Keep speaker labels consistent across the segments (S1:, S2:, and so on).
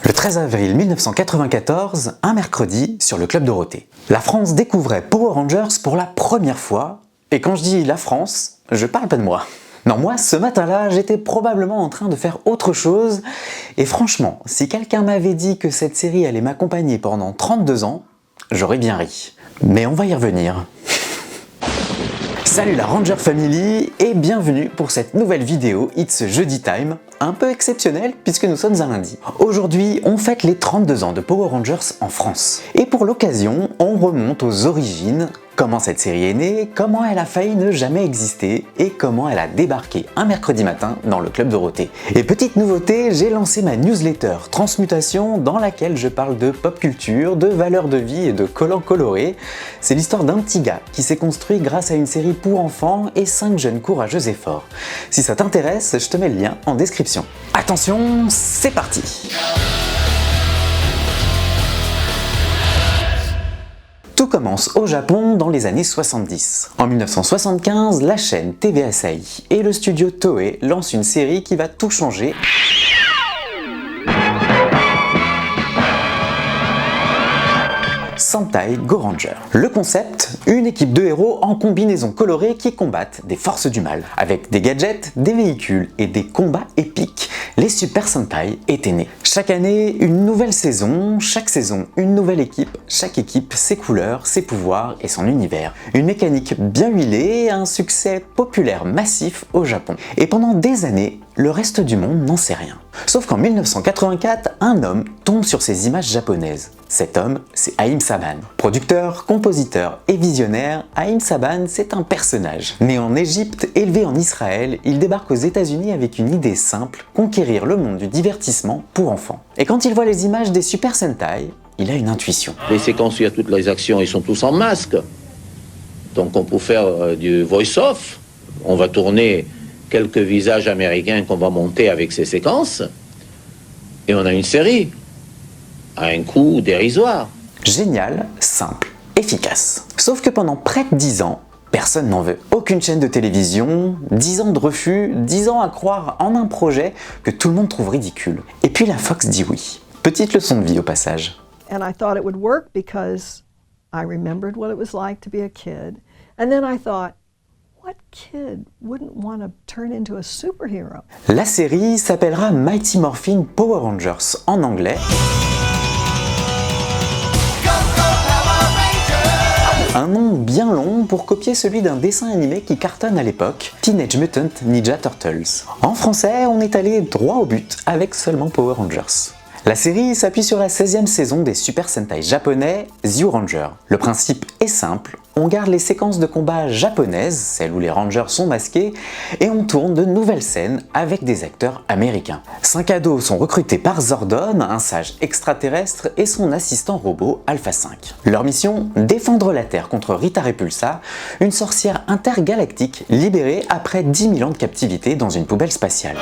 S1: Le 13 avril 1994, un mercredi, sur le Club Dorothée. La France découvrait Power Rangers pour la première fois, et quand je dis la France, je parle pas de moi. Non, moi, ce matin-là, j'étais probablement en train de faire autre chose, et franchement, si quelqu'un m'avait dit que cette série allait m'accompagner pendant 32 ans, j'aurais bien ri. Mais on va y revenir. Salut la Ranger Family et bienvenue pour cette nouvelle vidéo It's Jeudi Time, un peu exceptionnelle puisque nous sommes un lundi. Aujourd'hui, on fête les 32 ans de Power Rangers en France. Et pour l'occasion, on remonte aux origines, comment cette série est née, comment elle a failli ne jamais exister et comment elle a débarqué un mercredi matin dans le Club Dorothée. Et petite nouveauté, j'ai lancé ma newsletter Transmutation dans laquelle je parle de pop culture, de valeurs de vie et de collants colorés. C'est l'histoire d'un petit gars qui s'est construit grâce à une série pour enfants et 5 jeunes courageux et forts. Si ça t'intéresse, je te mets le lien en description. Attention, c'est parti! Tout commence au Japon dans les années 70. En 1975, la chaîne TV Asahi et le studio Toei lancent une série qui va tout changer. Sentai Go-Ranger. Le concept, une équipe de héros en combinaison colorée qui combattent des forces du mal. Avec des gadgets, des véhicules et des combats épiques, les Super Sentai étaient nés. Chaque année, une nouvelle saison, chaque saison, une nouvelle équipe, chaque équipe, ses couleurs, ses pouvoirs et son univers. Une mécanique bien huilée et un succès populaire massif au Japon. Et pendant des années, le reste du monde n'en sait rien. Sauf qu'en 1984, un homme tombe sur ces images japonaises. Cet homme, c'est Haïm Saban. Producteur, compositeur et visionnaire, Haïm Saban, c'est un personnage. Né en Égypte, élevé en Israël, il débarque aux États-Unis avec une idée simple, conquérir le monde du divertissement pour enfants. Et quand il voit les images des Super Sentai, il a une intuition.
S2: Les séquences où il y a toutes les actions, ils sont tous en masque. Donc on peut faire du voice-off. On va tourner quelques visages américains qu'on va monter avec ces séquences. Et on a une série à un coût dérisoire.
S1: Génial, simple, efficace. Sauf que pendant près de 10 ans, personne n'en veut. Aucune chaîne de télévision, 10 ans de refus, 10 ans à croire en un projet que tout le monde trouve ridicule. Et puis la Fox dit oui. Petite leçon de vie au passage.
S3: And I thought it would work because I remembered what it was like to be a kid. And then I thought, what kid wouldn't want to turn into a superhero?
S1: La série s'appellera Mighty Morphin Power Rangers en anglais. Un nom bien long pour copier celui d'un dessin animé qui cartonne à l'époque, Teenage Mutant Ninja Turtles. En français, on est allé droit au but avec seulement Power Rangers. La série s'appuie sur la 16e saison des Super Sentai japonais, Zyuranger. Le principe est simple, on garde les séquences de combat japonaises, celles où les Rangers sont masqués, et on tourne de nouvelles scènes avec des acteurs américains. 5 ados sont recrutés par Zordon, un sage extraterrestre, et son assistant robot Alpha 5. Leur mission, défendre la Terre contre Rita Repulsa, une sorcière intergalactique libérée après 10 000 ans de captivité dans une poubelle spatiale.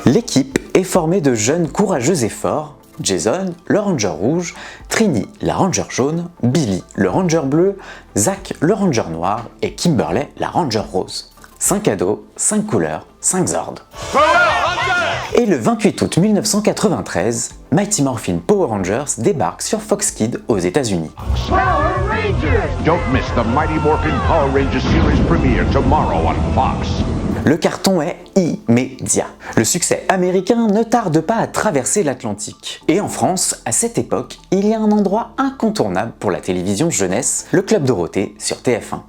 S1: L'équipe est formée de jeunes courageux et forts, Jason, le Ranger rouge, Trini, la Ranger jaune, Billy, le Ranger bleu, Zach, le Ranger noir et Kimberly, la Ranger rose. 5 ados, 5 couleurs, 5 Zords. Et le 28 août 1993, Mighty Morphin Power Rangers débarque sur Fox Kids aux États-Unis.
S4: Don't miss the Mighty Morphin Power Rangers series premiere tomorrow on Fox.
S1: Le carton est immédiat. Le succès américain ne tarde pas à traverser l'Atlantique. Et en France, à cette époque, il y a un endroit incontournable pour la télévision jeunesse, le Club Dorothée sur TF1.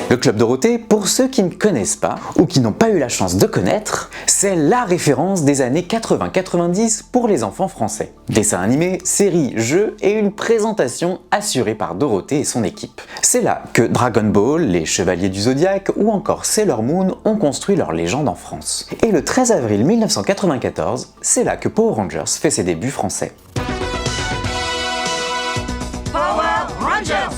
S1: Le Club Dorothée, pour ceux qui ne connaissent pas ou qui n'ont pas eu la chance de connaître, c'est la référence des années 80-90 pour les enfants français. Dessins animés, séries, jeux et une présentation assurée par Dorothée et son équipe. C'est là que Dragon Ball, les Chevaliers du Zodiaque ou encore Sailor Moon ont construit leur légende en France. Et le 13 avril 1994, c'est là que Power Rangers fait ses débuts français.
S5: Power Rangers!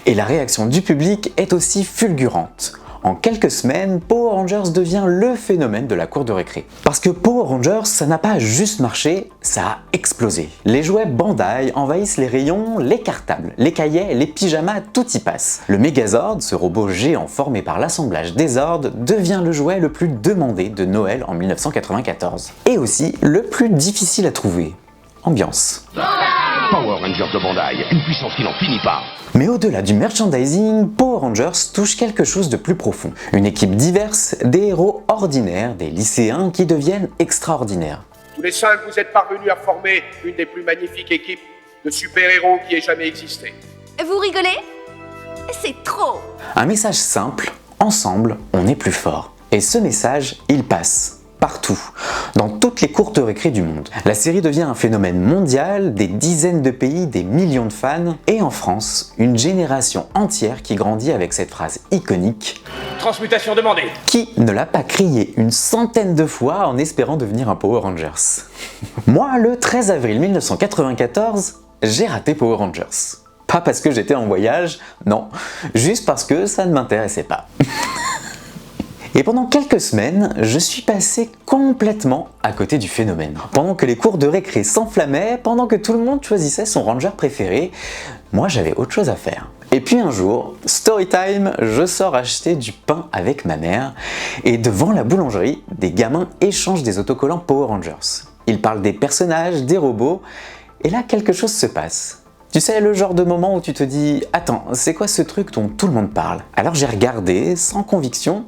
S1: Et la réaction du public est aussi fulgurante. En quelques semaines, Power Rangers devient le phénomène de la cour de récré. Parce que Power Rangers, ça n'a pas juste marché, ça a explosé. Les jouets Bandai envahissent les rayons, les cartables, les cahiers, les pyjamas, tout y passe. Le Megazord, ce robot géant formé par l'assemblage des Zords, devient le jouet le plus demandé de Noël en 1994. Et aussi le plus difficile à trouver. Ambiance.
S4: Power Rangers de Bandai, une puissance qui n'en finit pas.
S1: Mais au-delà du merchandising, Power Rangers touche quelque chose de plus profond. Une équipe diverse, des héros ordinaires, des lycéens qui deviennent extraordinaires.
S6: Tous les 5, vous êtes parvenus à former une des plus magnifiques équipes de super-héros qui ait jamais existé.
S5: Vous rigolez? C'est trop!
S1: Un message simple, ensemble, on est plus fort. Et ce message, il passe. Partout, dans toutes les cours de récré du monde. La série devient un phénomène mondial, des dizaines de pays, des millions de fans, et en France, une génération entière qui grandit avec cette phrase iconique «
S6: Transmutation demandée !»
S1: Qui ne l'a pas crié une centaine de fois en espérant devenir un Power Rangers? Moi, le 13 avril 1994, j'ai raté Power Rangers. Pas parce que j'étais en voyage, non, juste parce que ça ne m'intéressait pas. Et pendant quelques semaines, je suis passé complètement à côté du phénomène. Pendant que les cours de récré s'enflammaient, pendant que tout le monde choisissait son ranger préféré, moi j'avais autre chose à faire. Et puis un jour, story time, je sors acheter du pain avec ma mère, et devant la boulangerie, des gamins échangent des autocollants Power Rangers. Ils parlent des personnages, des robots, et là quelque chose se passe. Tu sais, le genre de moment où tu te dis « Attends, c'est quoi ce truc dont tout le monde parle ?» Alors j'ai regardé, sans conviction,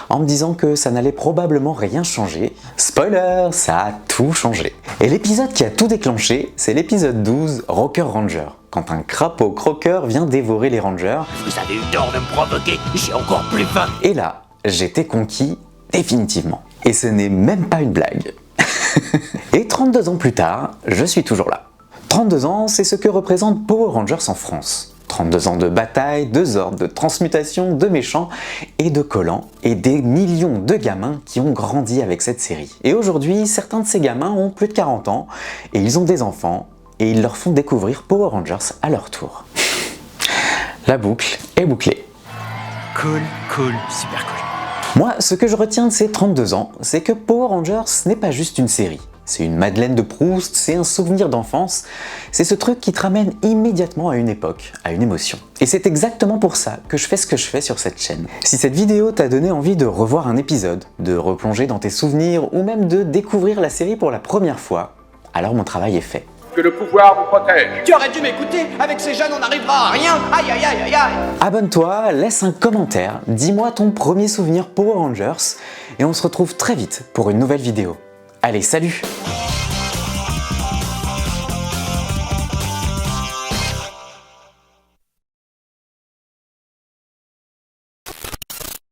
S1: en me disant que ça n'allait probablement rien changer. Spoiler, ça a tout changé. Et l'épisode qui a tout déclenché, c'est l'épisode 12, Rocker Ranger. Quand un crapaud croqueur vient dévorer les Rangers.
S7: Vous avez eu tort de me provoquer, j'ai encore plus faim.
S1: Et là, j'étais conquis définitivement. Et ce n'est même pas une blague. Et 32 ans plus tard, je suis toujours là. 32 ans, c'est ce que représente Power Rangers en France. 32 ans de bataille, de Zords, de transmutation, de méchants et de collants, et des millions de gamins qui ont grandi avec cette série. Et aujourd'hui, certains de ces gamins ont plus de 40 ans, et ils ont des enfants, et ils leur font découvrir Power Rangers à leur tour. La boucle est bouclée.
S7: Cool, super cool.
S1: Moi, ce que je retiens de ces 32 ans, c'est que Power Rangers n'est pas juste une série. C'est une Madeleine de Proust, c'est un souvenir d'enfance, c'est ce truc qui te ramène immédiatement à une époque, à une émotion. Et c'est exactement pour ça que je fais ce que je fais sur cette chaîne. Si cette vidéo t'a donné envie de revoir un épisode, de replonger dans tes souvenirs ou même de découvrir la série pour la première fois, alors mon travail est fait.
S6: Que le pouvoir vous protège.
S8: Tu aurais dû m'écouter, avec ces jeunes on n'arrivera à rien. Aïe aïe aïe aïe aïe.
S1: Abonne-toi, laisse un commentaire, dis-moi ton premier souvenir Power Rangers et on se retrouve très vite pour une nouvelle vidéo. Allez, salut!